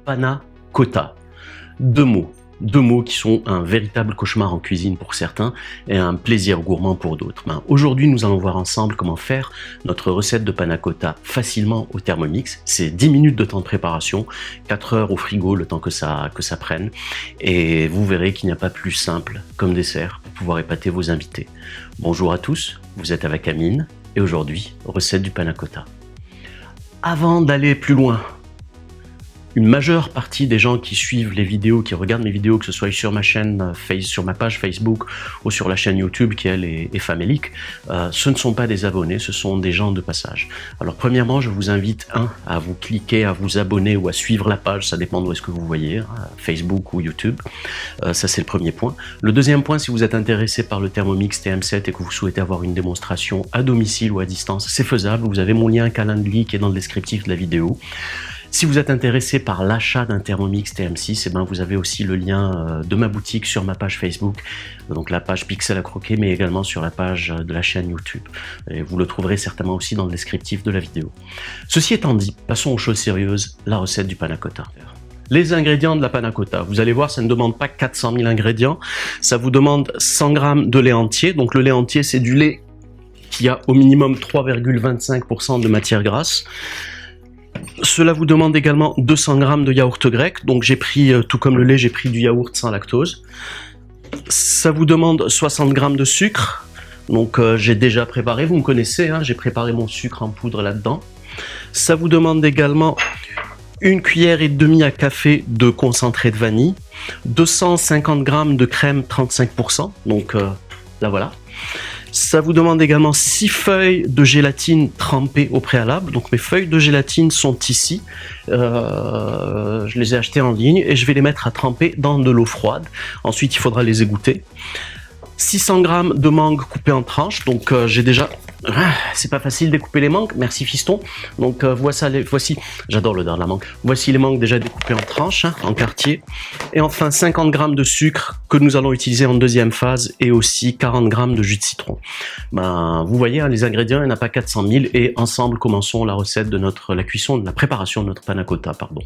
Panna cotta. Deux mots qui sont un véritable cauchemar en cuisine pour certains et un plaisir gourmand pour d'autres. Aujourd'hui, nous allons voir ensemble comment faire notre recette de panna cotta facilement au Thermomix. C'est 10 minutes de temps de préparation, 4 heures au frigo le temps que ça prenne. Et vous verrez qu'il n'y a pas plus simple comme dessert pour pouvoir épater vos invités. Bonjour à tous, vous êtes avec Amine et aujourd'hui, recette du panna cotta. Avant d'aller plus loin, une majeure partie des gens qui suivent les vidéos, qui regardent mes vidéos, que ce soit sur ma chaîne, sur ma page Facebook ou sur la chaîne YouTube qui elle est famélique, ce ne sont pas des abonnés, ce sont des gens de passage. Alors premièrement, je vous invite à vous cliquer, à vous abonner ou à suivre la page, ça dépend d'où est-ce que vous voyez, Facebook ou YouTube. Ça c'est le premier point. Le deuxième point, si vous êtes intéressé par le Thermomix TM7 et que vous souhaitez avoir une démonstration à domicile ou à distance, c'est faisable. Vous avez mon lien Calendly qui est dans le descriptif de la vidéo. Si vous êtes intéressé par l'achat d'un Thermomix TM6, vous avez aussi le lien de ma boutique sur ma page Facebook, donc la page Pixel à croquer, mais également sur la page de la chaîne YouTube. Et vous le trouverez certainement aussi dans le descriptif de la vidéo. Ceci étant dit, passons aux choses sérieuses, la recette du panna cotta. Les ingrédients de la panna cotta, vous allez voir, ça ne demande pas 400 000 ingrédients, ça vous demande 100 g de lait entier. Donc le lait entier, c'est du lait qui a au minimum 3,25% de matière grasse. Cela vous demande également 200 g de yaourt grec, donc j'ai pris, tout comme le lait, j'ai pris du yaourt sans lactose. Ça vous demande 60 g de sucre, donc j'ai déjà préparé, vous me connaissez, j'ai préparé mon sucre en poudre là-dedans. Ça vous demande également 1,5 cuillère à café de concentré de vanille, 250 g de crème 35%, donc là voilà. Ça vous demande également 6 feuilles de gélatine trempées au préalable. Donc mes feuilles de gélatine sont ici. Je les ai achetées en ligne et je vais les mettre à tremper dans de l'eau froide. Ensuite, il faudra les égoutter. 600 g de mangue coupées en tranches. Donc j'ai déjà... c'est pas facile de découper les mangues, merci fiston. Donc voici, j'adore l'odeur de la mangue. Voici les mangues déjà découpées en tranches, en quartier. Et enfin 50 g de sucre que nous allons utiliser en deuxième phase et aussi 40 g de jus de citron. Vous voyez, les ingrédients, il n'y en a pas 400 000 et ensemble commençons la recette de la préparation de notre panna cotta, pardon.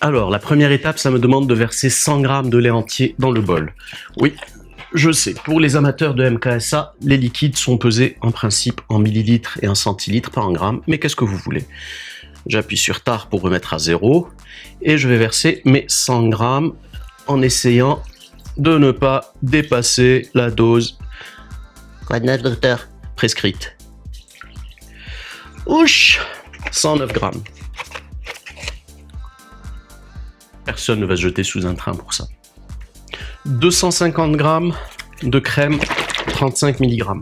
Alors la première étape, ça me demande de verser 100 g de lait entier dans le bol. Oui. Je sais, pour les amateurs de MKSA, les liquides sont pesés en principe en millilitres et en centilitres, pas en grammes, mais qu'est-ce que vous voulez? J'appuie sur Tar pour remettre à 0, et je vais verser mes 100 grammes en essayant de ne pas dépasser la dose prescrite. Ouch, 109 grammes. Personne ne va se jeter sous un train pour ça. 250 g de crème 35 mg. Vous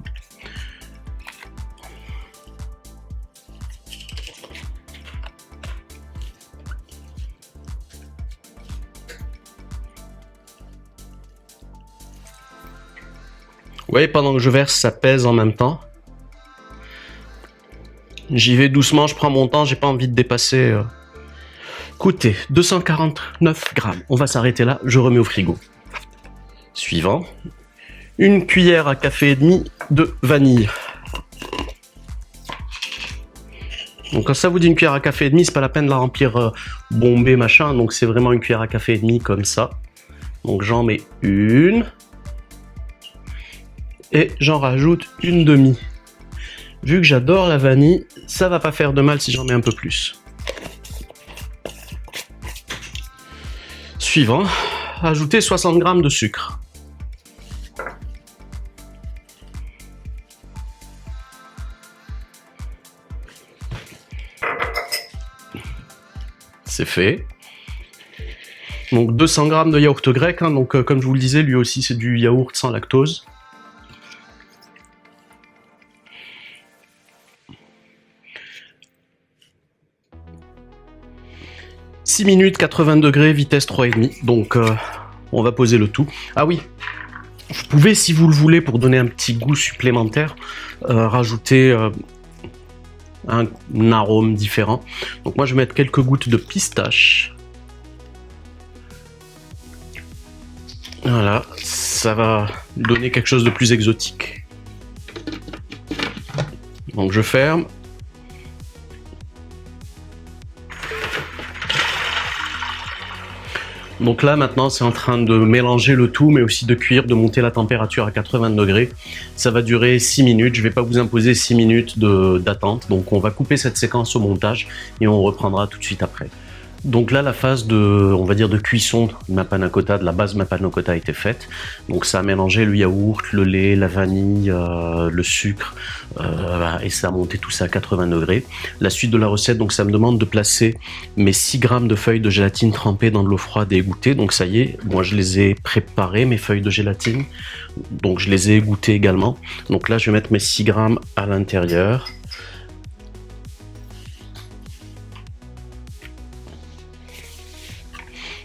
voyez, pendant que je verse, ça pèse en même temps. J'y vais doucement, je prends mon temps, j'ai pas envie de dépasser. Écoutez, 249 g. On va s'arrêter là, je remets au frigo. Suivant, 1 cuillère à café et demi de vanille. Donc quand ça vous dit 1 cuillère à café et demi, c'est pas la peine de la remplir bombée machin, donc c'est vraiment 1 cuillère à café et demi comme ça. Donc j'en mets une et j'en rajoute une demi. Vu que j'adore la vanille, ça va pas faire de mal si j'en mets un peu plus. Suivant, ajoutez 60 g de sucre. C'est fait. Donc 200 g de yaourt grec, donc comme je vous le disais, lui aussi c'est du yaourt sans lactose. « 6 minutes, 80 degrés, vitesse 3,5. Donc on va poser le tout. Ah oui, vous pouvez, si vous le voulez, pour donner un petit goût supplémentaire, rajouter un arôme différent. Donc moi je vais mettre quelques gouttes de pistache. Voilà, ça va donner quelque chose de plus exotique. Donc je ferme. Donc là maintenant c'est en train de mélanger le tout, mais aussi de cuire, de monter la température à 80 degrés. Ça va durer 6 minutes, je ne vais pas vous imposer 6 minutes d'attente. Donc on va couper cette séquence au montage et on reprendra tout de suite après. Donc là, la phase on va dire de cuisson de ma panna cotta, de la base de ma panna cotta a été faite. Donc ça a mélangé le yaourt, le lait, la vanille, le sucre, et ça a monté tout ça à 80 degrés. La suite de la recette, donc ça me demande de placer mes 6 grammes de feuilles de gélatine trempées dans de l'eau froide et égouttées. Donc ça y est, moi je les ai préparées, mes feuilles de gélatine. Donc je les ai égouttées également. Donc là, je vais mettre mes 6 grammes à l'intérieur.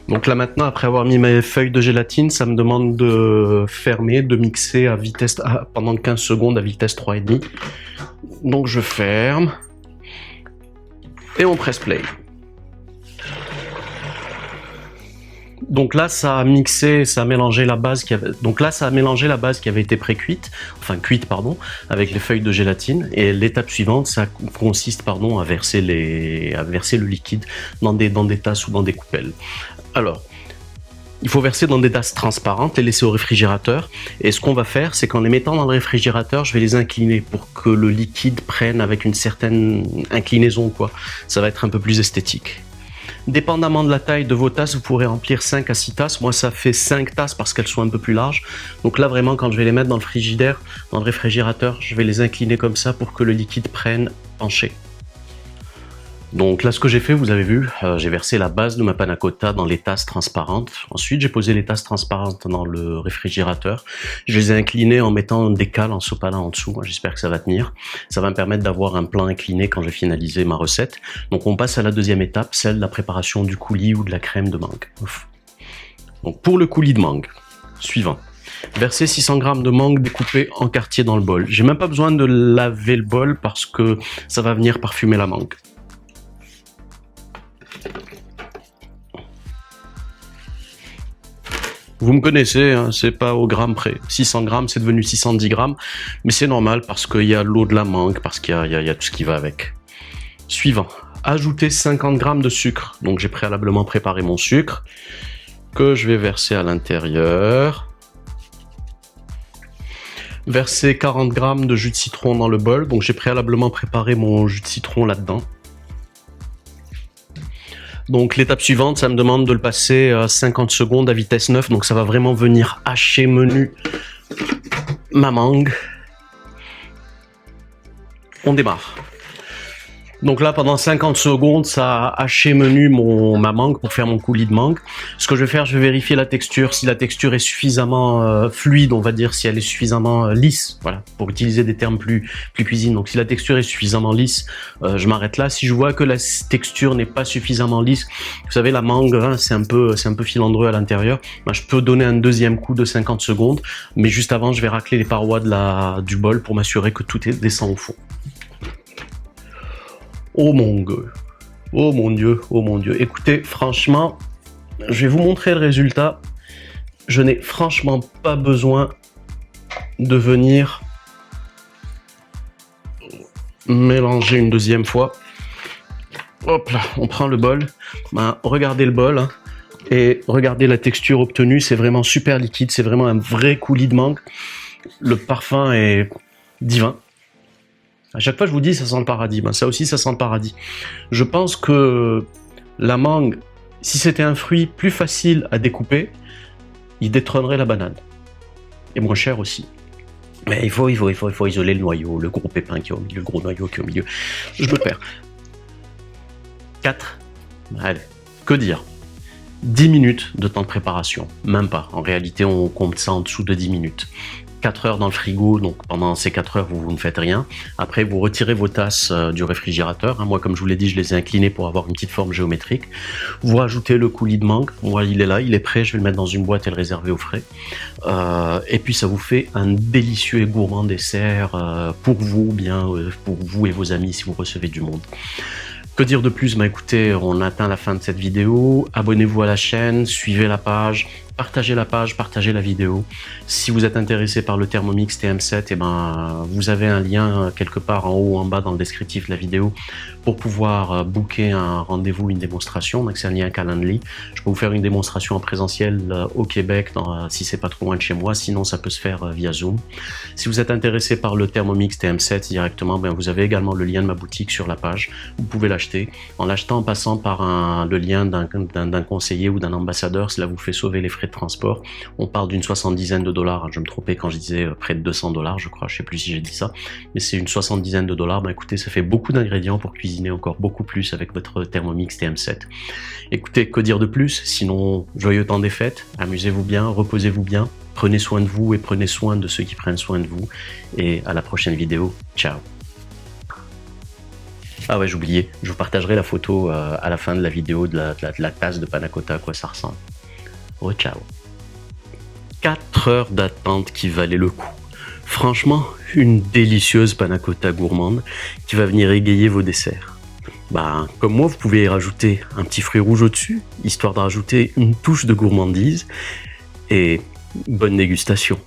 Donc là maintenant, après avoir mis mes feuilles de gélatine, ça me demande de fermer, de mixer à vitesse pendant 15 secondes à vitesse 3,5. Donc je ferme et on presse play. Donc là, ça a mixé, ça a mélangé la base qui avait. Donc là, ça a mélangé la base qui avait été pré-cuite, enfin cuite pardon, avec les feuilles de gélatine. Et l'étape suivante, ça consiste pardon à verser le liquide dans des tasses ou dans des coupelles. Alors, il faut verser dans des tasses transparentes, les laisser au réfrigérateur. Et ce qu'on va faire, c'est qu'en les mettant dans le réfrigérateur, je vais les incliner pour que le liquide prenne avec une certaine inclinaison, quoi. Ça va être un peu plus esthétique. Dépendamment de la taille de vos tasses, vous pourrez remplir 5 à 6 tasses. Moi, ça fait 5 tasses parce qu'elles sont un peu plus larges. Donc là, vraiment, quand je vais les mettre dans le frigidaire, dans le réfrigérateur, je vais les incliner comme ça pour que le liquide prenne penché. Donc là, ce que j'ai fait, vous avez vu, j'ai versé la base de ma panna cotta dans les tasses transparentes. Ensuite, j'ai posé les tasses transparentes dans le réfrigérateur. Je les ai inclinées en mettant des cales en sopalin en dessous. J'espère que ça va tenir. Ça va me permettre d'avoir un plat incliné quand j'ai finalisé ma recette. Donc on passe à la deuxième étape, celle de la préparation du coulis ou de la crème de mangue. Donc pour le coulis de mangue, suivant. Verser 600 g de mangue découpée en quartiers dans le bol. J'ai même pas besoin de laver le bol parce que ça va venir parfumer la mangue. Vous me connaissez, hein, c'est pas au gramme près. 600 grammes, c'est devenu 610 grammes, mais c'est normal parce qu'il y a l'eau de la mangue, parce qu'il y a tout ce qui va avec. Suivant, ajouter 50 grammes de sucre. Donc j'ai préalablement préparé mon sucre, que je vais verser à l'intérieur. Verser 40 grammes de jus de citron dans le bol, donc j'ai préalablement préparé mon jus de citron là-dedans. Donc l'étape suivante, ça me demande de le passer à 50 secondes à vitesse 9. Donc ça va vraiment venir hacher menu ma mangue. On démarre. Donc là, pendant 50 secondes, ça a haché menu ma mangue pour faire mon coulis de mangue. Ce que je vais faire, je vais vérifier la texture. Si la texture est suffisamment fluide, on va dire, si elle est suffisamment lisse, voilà, pour utiliser des termes plus cuisine. Donc si la texture est suffisamment lisse, je m'arrête là. Si je vois que la texture n'est pas suffisamment lisse, vous savez, la mangue, hein, c'est un peu filandreux à l'intérieur. Ben, je peux donner un deuxième coup de 50 secondes, mais juste avant, je vais racler les parois du bol pour m'assurer que tout descend au fond. Oh mon Dieu, oh mon Dieu, oh mon Dieu. Écoutez, franchement, je vais vous montrer le résultat. Je n'ai franchement pas besoin de venir mélanger une deuxième fois. Hop là, on prend le bol. Ben, regardez le bol, hein, et regardez la texture obtenue. C'est vraiment super liquide, c'est vraiment un vrai coulis de mangue. Le parfum est divin. À chaque fois, je vous dis, ça sent le paradis. Ben, ça aussi, ça sent le paradis. Je pense que la mangue, si c'était un fruit plus facile à découper, il détrônerait la banane. Et moins cher aussi. Mais il faut isoler le noyau, le gros pépin qui est au milieu, le gros noyau qui est au milieu. Je me perds. 4. Allez, que dire? 10 minutes de temps de préparation. Même pas. En réalité, on compte ça en dessous de 10 minutes. 4 heures dans le frigo, donc pendant ces 4 heures, vous ne faites rien. Après, vous retirez vos tasses du réfrigérateur. Moi, comme je vous l'ai dit, je les ai inclinées pour avoir une petite forme géométrique. Vous rajoutez le coulis de mangue. Moi, il est là, il est prêt. Je vais le mettre dans une boîte et le réserver au frais. Et puis, ça vous fait un délicieux et gourmand dessert pour vous, pour vous et vos amis si vous recevez du monde. Que dire de plus? Bah écoutez, on atteint la fin de cette vidéo. Abonnez-vous à la chaîne, suivez la page, partagez la page, partagez la vidéo. Si vous êtes intéressé par le Thermomix TM7, vous avez un lien quelque part en haut ou en bas dans le descriptif de la vidéo pour pouvoir booker un rendez-vous, une démonstration. Donc c'est un lien Calendly. Je peux vous faire une démonstration en présentiel au Québec si c'est pas trop loin de chez moi. Sinon, ça peut se faire via Zoom. Si vous êtes intéressé par le Thermomix TM7 directement, vous avez également le lien de ma boutique sur la page. Vous pouvez l'acheter. En l'achetant en passant par le lien d'un conseiller ou d'un ambassadeur, cela vous fait sauver les frais de transport. On parle d'une soixantaine de dollars. Je me trompais quand je disais près de 200 dollars, je crois. Je sais plus si j'ai dit ça, mais c'est une soixantaine de dollars. Écoutez, ça fait beaucoup d'ingrédients pour cuisiner encore beaucoup plus avec votre Thermomix TM7. Écoutez, que dire de plus? Sinon, joyeux temps des fêtes. Amusez-vous bien, reposez-vous bien. Prenez soin de vous et prenez soin de ceux qui prennent soin de vous. Et à la prochaine vidéo. Ciao. Ah ouais, j'oubliais. Je vous partagerai la photo à la fin de la vidéo de la tasse de panna cotta, à quoi ça ressemble. Oh, ciao. 4 heures d'attente qui valaient le coup. Franchement, une délicieuse panna cotta gourmande qui va venir égayer vos desserts. Comme moi, vous pouvez y rajouter un petit fruit rouge au-dessus, histoire de rajouter une touche de gourmandise. Et bonne dégustation.